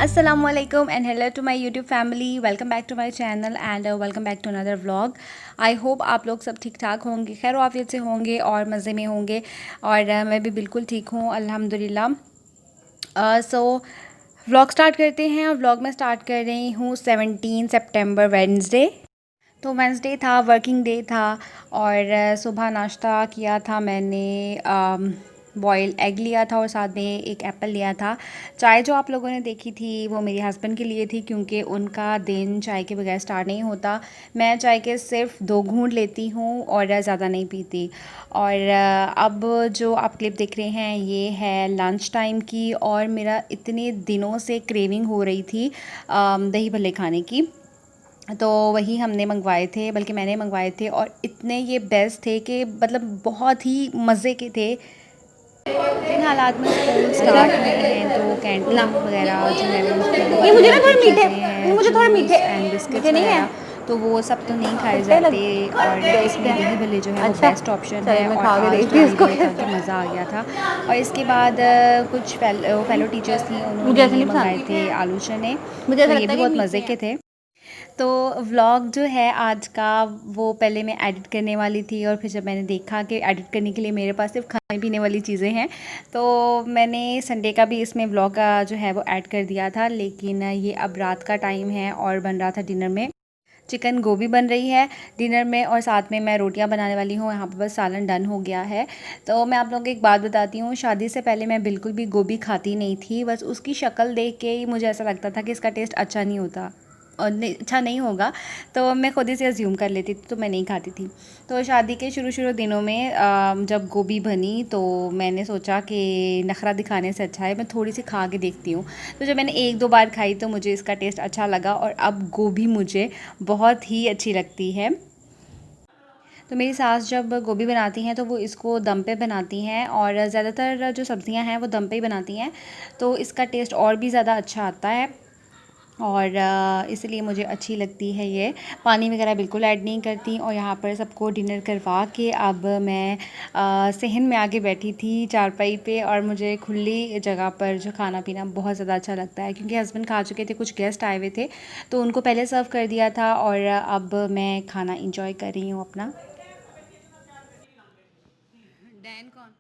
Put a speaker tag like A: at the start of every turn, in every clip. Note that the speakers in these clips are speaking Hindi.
A: Assalamualaikum and hello to my YouTube family. Welcome back to my channel and welcome back to another vlog. I hope आप लोग सब ठीक ठाक होंगे, खैर आफियत से होंगे और मज़े में होंगे और मैं भी बिल्कुल ठीक हूँ अल्हम्दुलिल्लाह। सो व्लॉग स्टार्ट करते हैं और व्लॉग में स्टार्ट कर रही हूँ 17 सितंबर वेडनेसडे। तो वेडनेसडे था, वर्किंग डे था और सुबह नाश्ता किया था मैंने, बॉयल एग लिया था और साथ में एक एप्पल लिया था। चाय जो आप लोगों ने देखी थी वो मेरे हस्बैंड के लिए थी क्योंकि उनका दिन चाय के बगैर स्टार्ट नहीं होता। मैं चाय के सिर्फ 2 घूंट लेती हूँ और ज़्यादा नहीं पीती। और अब जो आप क्लिप देख रहे हैं ये है लंच टाइम की और मेरा इतने दिनों से क्रेविंग हो रही थी दही भल्ले खाने की। तो वही हमने मंगवाए थे, बल्कि मैंने मंगवाए थे और इतने ये बेस्ट थे कि मतलब बहुत ही मज़े के थे। इन हालात में स्कूल स्टार्ट हुए हैं तो
B: ना
A: कैंटीन वगैरह जो है वो उसकी
B: ये
A: बहुत
B: मुझे ना
A: लिमिटेड
B: थोड़े मीठे,
A: चीज़ें हैं,
B: मुझे थोड़े मीठे,
A: जूस एंड
B: मीठे
A: बिस्किट्स
B: नहीं है।
A: वगैरह, तो वो सब तो नहीं खाए
B: खट्टे लग
A: जाते और
B: देखते
A: इसमें दही
B: हैं।
A: भल्ले जो है वो
B: अच्छा
A: बेस्ट ऑप्शन
B: चलिए
A: है।
B: मैं
A: और
B: खा के
A: आज
B: देखती
A: तो
B: हूँ
A: दही
B: इसको
A: भल्ले खा
B: कैसे।
A: के मज़ा आ गया था। और इसके बाद कुछ फेलो टीचर्स थी,
B: मुझे
A: उन्होंने
B: ऐसे
A: ये
B: नहीं
A: मंगाए
B: पसंद,
A: थे आलू चने,
B: मुझे
A: तो
B: ऐसा
A: ये
B: लगता
A: भी
B: है कि
A: बहुत
B: मीठे
A: मज़े
B: हैं।
A: के थे। तो व्लॉग जो है आज का वो पहले मैं एडिट करने वाली थी और फिर जब मैंने देखा कि एडिट करने के लिए मेरे पास सिर्फ खाने पीने वाली चीज़ें हैं तो मैंने संडे का भी इसमें व्लॉग का जो है वो ऐड कर दिया था। लेकिन ये अब रात का टाइम है और बन रहा था डिनर में चिकन गोभी बन रही है डिनर में और साथ में मैं रोटियां बनाने वाली हूँ। यहाँ पर बस सालन डन हो गया है। तो मैं आप लोगों को एक बात बताती हूँ, शादी से पहले मैं बिल्कुल भी गोभी खाती नहीं थी। बस उसकी शक्ल देख के ही मुझे ऐसा लगता था कि इसका टेस्ट अच्छा नहीं होता और अच्छा नहीं होगा, तो मैं खुद ही से अज्यूम कर लेती थी, तो मैं नहीं खाती थी। तो शादी के शुरू शुरू दिनों में जब गोभी बनी तो मैंने सोचा कि नखरा दिखाने से अच्छा है मैं थोड़ी सी खा के देखती हूँ। तो जब मैंने 1-2 बार खाई तो मुझे इसका टेस्ट अच्छा लगा और अब गोभी मुझे बहुत ही अच्छी लगती है। तो मेरी सास जब गोभी बनाती हैं तो वो इसको दम पे बनाती हैं और ज़्यादातर जो सब्ज़ियां हैं वो दम पे ही बनाती हैं, तो इसका टेस्ट और भी ज़्यादा अच्छा आता है और इसलिए मुझे अच्छी लगती है ये। पानी वगैरह बिल्कुल ऐड नहीं करती। और यहाँ पर सबको डिनर करवा के अब मैं सहन में आके बैठी थी चारपाई पे और मुझे खुली जगह पर जो खाना पीना बहुत ज़्यादा अच्छा लगता है क्योंकि हस्बैंड खा चुके थे, कुछ गेस्ट आए हुए थे तो उनको पहले सर्व कर दिया था और अब मैं खाना इंजॉय कर रही हूँ अपना। डैन कौन?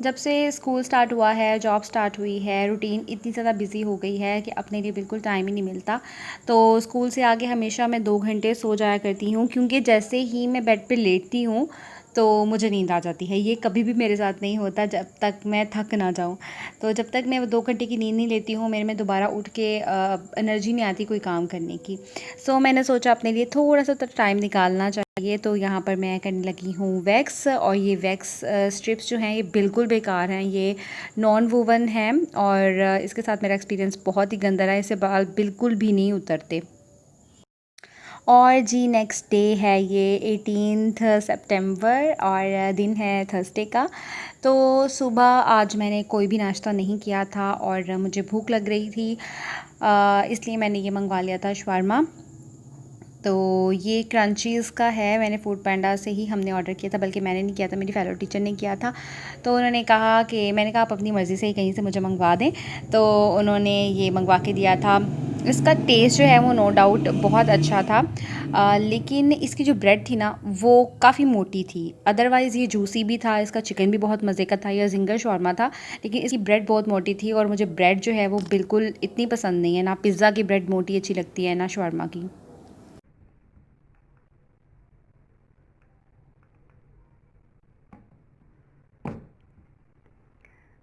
A: जब से स्कूल स्टार्ट हुआ है, जॉब स्टार्ट हुई है, रूटीन इतनी ज़्यादा बिज़ी हो गई है कि अपने लिए बिल्कुल टाइम ही नहीं मिलता। तो स्कूल से आके हमेशा मैं 2 घंटे सो जाया करती हूँ क्योंकि जैसे ही मैं बेड पे लेटती हूँ तो मुझे नींद आ जाती है। ये कभी भी मेरे साथ नहीं होता जब तक मैं थक ना जाऊँ। तो जब तक मैं वो 2 घंटे की नींद नहीं लेती हूँ मेरे में दोबारा उठ के एनर्जी नहीं आती कोई काम करने की। सो मैंने सोचा अपने लिए थोड़ा सा तो टाइम निकालना चाहिए, तो यहाँ पर मैं करने लगी हूँ वैक्स। और ये वैक्स स्ट्रिप्स जो हैं ये बिल्कुल बेकार हैं, ये नॉन वोवन हैं और इसके साथ मेरा एक्सपीरियंस बहुत ही गंदा रहा, इससे बाल बिल्कुल भी नहीं उतरते। और जी नेक्स्ट डे है ये 18 सितंबर और दिन है थर्सडे का। तो सुबह आज मैंने कोई भी नाश्ता नहीं किया था और मुझे भूख लग रही थी, इसलिए मैंने ये मंगवा लिया था शवारमा। तो ये क्रंचीज़ का है, मैंने फूड पांडा से ही हमने ऑर्डर किया था, बल्कि मैंने नहीं किया था, मेरी फेलो टीचर ने किया था। तो उन्होंने कहा कि मैंने कहा आप अपनी मर्ज़ी से ही कहीं से मुझे मंगवा दें, तो उन्होंने ये मंगवा के दिया था। इसका टेस्ट जो है वो नो डाउट बहुत अच्छा था, लेकिन इसकी जो ब्रेड थी ना वो काफ़ी मोटी थी। अदरवाइज़ ये जूसी भी था, इसका चिकन भी बहुत मज़े का था, यह जिंगर शॉर्मा था, लेकिन इसकी ब्रेड बहुत मोटी थी और मुझे ब्रेड जो है वो बिल्कुल इतनी पसंद नहीं है। ना पिज़्ज़ा की ब्रेड मोटी अच्छी लगती है ना शॉर्मा की।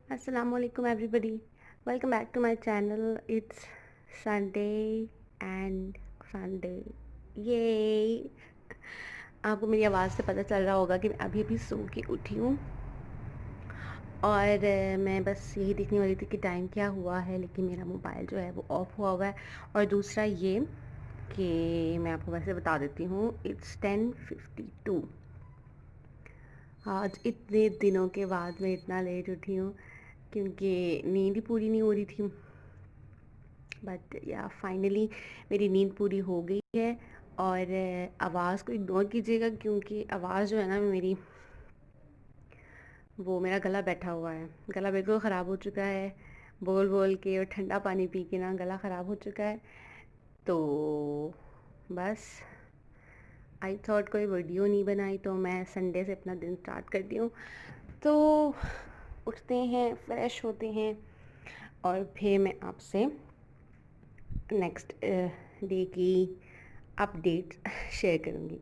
B: Assalamualaikum everybody, welcome back to my channel. It's Sunday and Sunday, ये आपको मेरी आवाज़ से पता चल रहा होगा कि मैं अभी अभी सो के उठी हूँ और मैं बस यही देखने वाली थी कि टाइम क्या हुआ है, लेकिन मेरा मोबाइल जो है वो ऑफ़ हुआ है। और दूसरा ये कि मैं आपको वैसे बता देती हूँ, इट्स 10:52। आज इतने दिनों के बाद मैं इतना लेट उठी हूँ क्योंकि नींद ही पूरी नहीं हो रही थी। बट या फाइनली मेरी नींद पूरी हो गई है। और आवाज़ को इग्नोर कीजिएगा क्योंकि आवाज़ जो है ना मेरी, वो मेरा गला बैठा हुआ है, गला बिल्कुल ख़राब हो चुका है बोल बोल के और ठंडा पानी पी के ना गला ख़राब हो चुका है। तो बस आई थॉट कोई वीडियो नहीं बनाई तो मैं संडे से अपना दिन स्टार्ट करती हूँ। तो उठते हैं, फ्रेश होते हैं और फिर मैं आपसे नेक्स्ट डे की अपडेट शेयर करूँगी।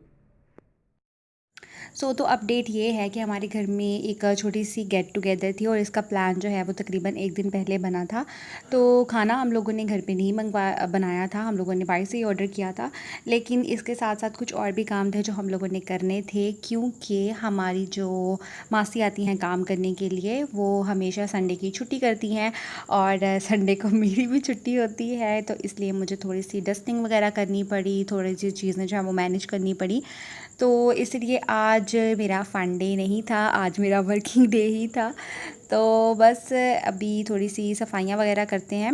A: तो अपडेट ये है कि हमारे घर में एक छोटी सी गेट टुगेदर थी और इसका प्लान जो है वो तकरीबन एक दिन पहले बना था। तो खाना हम लोगों ने घर पे नहीं बनाया था, हम लोगों ने बाहर से ही ऑर्डर किया था। लेकिन इसके साथ साथ कुछ और भी काम थे जो हम लोगों ने करने थे, क्योंकि हमारी जो मासी आती हैं काम करने के लिए, वो हमेशा संडे की छुट्टी करती हैं और संडे को मेरी भी छुट्टी होती है। तो इसलिए मुझे थोड़ी सी डस्टिंग वगैरह करनी पड़ी, थोड़ी सी चीज़ें जो है वो मैनेज करनी पड़ी। तो इसलिए आज मेरा फन डे नहीं था, आज मेरा वर्किंग डे ही था। तो बस अभी थोड़ी सी सफाइयाँ वगैरह करते हैं।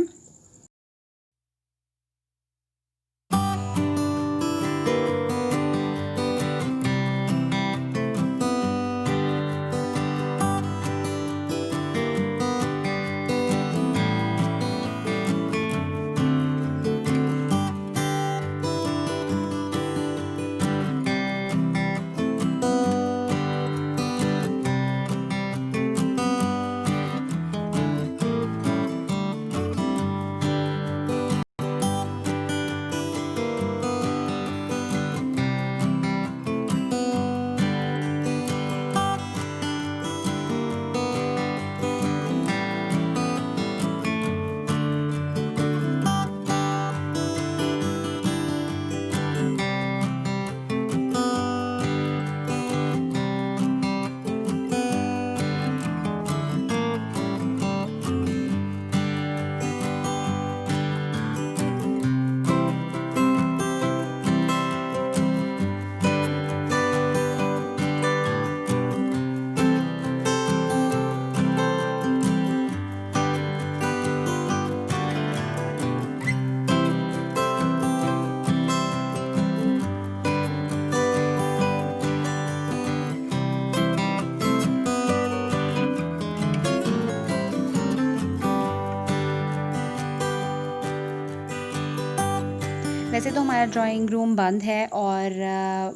A: वैसे तो हमारा ड्राइंग रूम बंद है और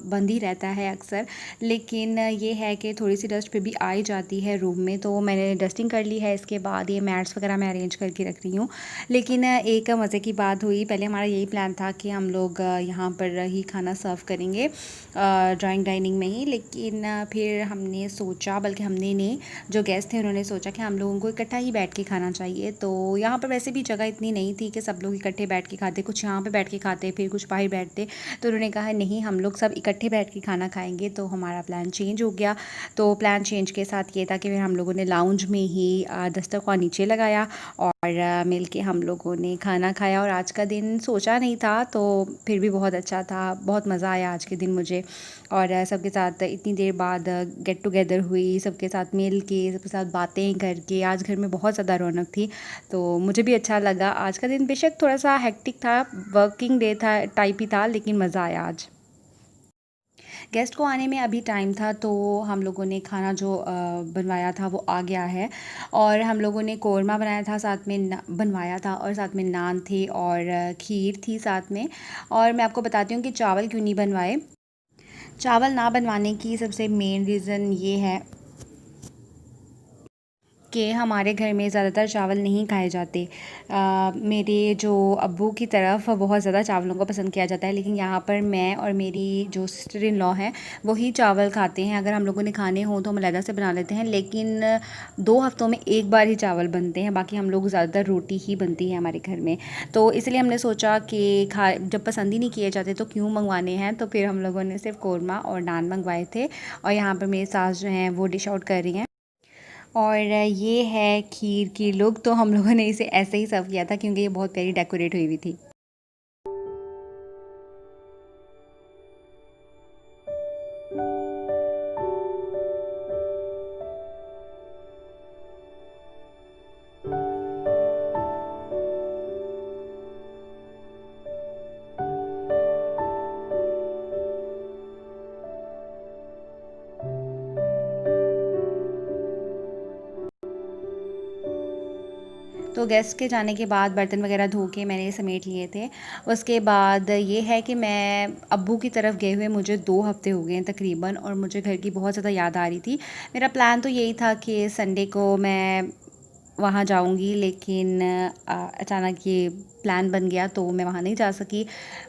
A: बंद ही रहता है अक्सर, लेकिन ये है कि थोड़ी सी डस्ट फिर भी आ ही जाती है रूम में। तो मैंने डस्टिंग कर ली है, इसके बाद ये मैट्स वगैरह मैं अरेंज करके रख रही हूँ। लेकिन एक मज़े की बात हुई, पहले हमारा यही प्लान था कि हम लोग यहाँ पर ही खाना सर्व करेंगे ड्राइंग डाइनिंग में ही। लेकिन फिर हमने सोचा, बल्कि हमने नहीं, जो गेस्ट थे उन्होंने सोचा कि हम लोगों को इकट्ठा ही बैठ के खाना चाहिए। तो यहाँ पर वैसे भी जगह इतनी नहीं थी कि सब लोग इकट्ठे बैठ के खाते, कुछ यहाँ पे बैठ के खाते, फिर कुछ बाहर बैठते। तो उन्होंने कहा नहीं, हम लोग सब इकट्ठे बैठ के खाना खाएंगे। तो हमारा प्लान चेंज हो गया। तो प्लान चेंज के साथ ये था कि फिर हम लोगों ने लाउंज में ही दस्तरख्वान नीचे लगाया और मिल के हम लोगों ने खाना खाया। और आज का दिन सोचा नहीं था, तो फिर भी बहुत अच्छा था, बहुत मज़ा आया आज के दिन मुझे। और सबके साथ इतनी देर बाद गेट टुगेदर हुई, सबके साथ मिल के, सबके साथ बातें करके आज घर में बहुत ज़्यादा रौनक थी। तो मुझे भी अच्छा लगा। आज का दिन बेशक थोड़ा सा हेक्टिक था, वर्किंग डे था टाइप ही था, लेकिन मज़ा आया आज। गेस्ट को आने में अभी टाइम था, तो हम लोगों ने खाना जो बनवाया था वो आ गया है। और हम लोगों ने कोरमा बनाया था, साथ में बनवाया था, और साथ में नान थे और खीर थी साथ में। और मैं आपको बताती हूँ कि चावल क्यों नहीं बनवाए। चावल ना बनवाने की सबसे मेन रीज़न ये है कि हमारे घर में ज़्यादातर चावल नहीं खाए जाते। मेरे जो अब्बू की तरफ बहुत ज़्यादा चावलों को पसंद किया जाता है, लेकिन यहाँ पर मैं और मेरी जो सिस्टर इन लॉ हैं वही चावल खाते हैं। अगर हम लोगों ने खाने हों तो हम अलग से बना लेते हैं, लेकिन 2 हफ्तों में एक बार ही चावल बनते हैं, बाकी हम लोग ज़्यादातर रोटी ही बनती है हमारे घर में। तो इसलिए हमने सोचा कि जब पसंद ही नहीं किए जाते तो क्यों मंगवाने हैं। तो फिर हम लोगों ने सिर्फ कोरमा और नान मंगवाए थे। और यहाँ पर मेरी सास जो हैं वो डिश आउट कर रही हैं। और ये है खीर की लुक। तो हम लोगों ने इसे ऐसे ही सर्व किया था क्योंकि ये बहुत प्यारी डेकोरेट हुई हुई थी। तो गेस्ट के जाने के बाद बर्तन वगैरह धो के मैंने समेट लिए थे। उसके बाद ये है कि मैं अब्बू की तरफ गए हुए मुझे 2 हफ़्ते हो गए हैं तकरीबन, और मुझे घर की बहुत ज़्यादा याद आ रही थी। मेरा प्लान तो यही था कि संडे को मैं वहाँ जाऊँगी, लेकिन अचानक ये प्लान बन गया तो मैं वहाँ नहीं जा सकी।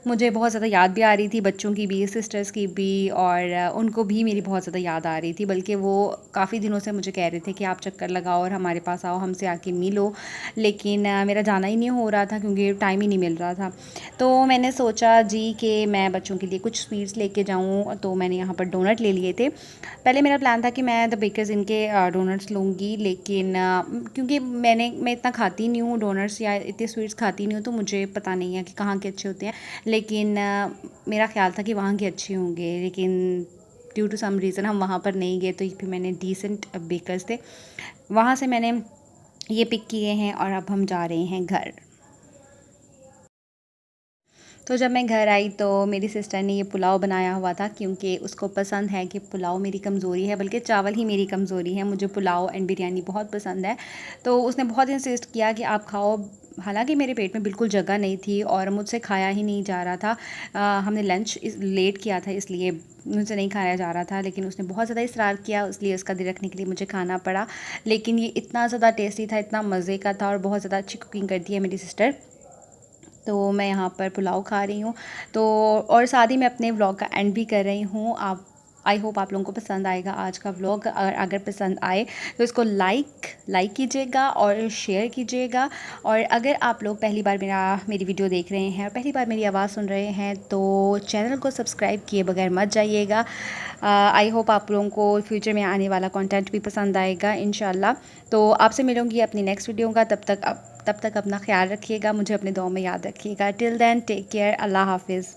A: मुझे बहुत ज़्यादा याद भी आ रही थी, बच्चों की भी, सिस्टर्स की भी, और उनको भी मेरी बहुत ज़्यादा याद आ रही थी। बल्कि वो काफ़ी दिनों से मुझे कह रहे थे कि आप चक्कर लगाओ और हमारे पास आओ, हमसे आके मिलो, लेकिन मेरा जाना ही नहीं हो रहा था क्योंकि टाइम ही नहीं मिल रहा था। तो मैंने सोचा जी कि मैं बच्चों के लिए कुछ स्वीट्स लेके जाऊँ, तो मैंने यहाँ पर डोनट ले लिए थे। पहले मेरा प्लान था कि मैं द बेकर्स इनके डोनट्स लूँगी, लेकिन क्योंकि मैं इतना खाती नहीं हूँ डोनट्स या इतने स्वीट्स खाती नहीं हूँ, तो मुझे पता नहीं है कि कहाँ के अच्छे होते हैं। लेकिन मेरा ख़्याल था कि वहाँ के अच्छे होंगे, लेकिन ड्यू टू सम रीज़न हम वहाँ पर नहीं गए, तो फिर मैंने डिसेंट बेकर्स थे, वहाँ से मैंने ये पिक किए हैं और अब हम जा रहे हैं घर। तो जब मैं घर आई तो मेरी सिस्टर ने ये पुलाव बनाया हुआ था, क्योंकि उसको पसंद है कि पुलाव मेरी कमज़ोरी है, बल्कि चावल ही मेरी कमज़ोरी है। मुझे पुलाव एंड बिरयानी बहुत पसंद है, तो उसने बहुत इंसिस्ट किया कि आप खाओ। हालांकि मेरे पेट में बिल्कुल जगह नहीं थी और मुझसे खाया ही नहीं जा रहा था। हमने लंच लेट किया था, इसलिए मुझसे नहीं खाया जा रहा था, लेकिन उसने बहुत ज़्यादा इसरार किया, इसलिए उसका दिल रखने के लिए मुझे खाना पड़ा। लेकिन ये इतना ज़्यादा टेस्टी था, इतना मज़े का था, और बहुत ज़्यादा अच्छी कुकिंग करती है मेरी सिस्टर। तो मैं यहाँ पर पुलाव खा रही हूँ। तो और साथ ही मैं अपने व्लॉग का एंड भी कर रही हूँ। आप आई होप आप लोगों को पसंद आएगा आज का व्लॉग। अगर पसंद आए तो इसको लाइक कीजिएगा और शेयर कीजिएगा। और अगर आप लोग पहली बार मेरी वीडियो देख रहे हैं और पहली बार मेरी आवाज़ सुन रहे हैं, तो चैनल को सब्सक्राइब किए बगैर मत जाइएगा। आई होप आप लोगों को फ्यूचर में आने वाला कंटेंट भी पसंद आएगा इंशाल्लाह। तो आपसे मिलूँगी अपनी नेक्स्ट वीडियो का। तब तक अपना ख्याल रखिएगा, मुझे अपने दुआओं में याद रखिएगा। टिल देन टेक केयर, अल्लाह हाफिज़।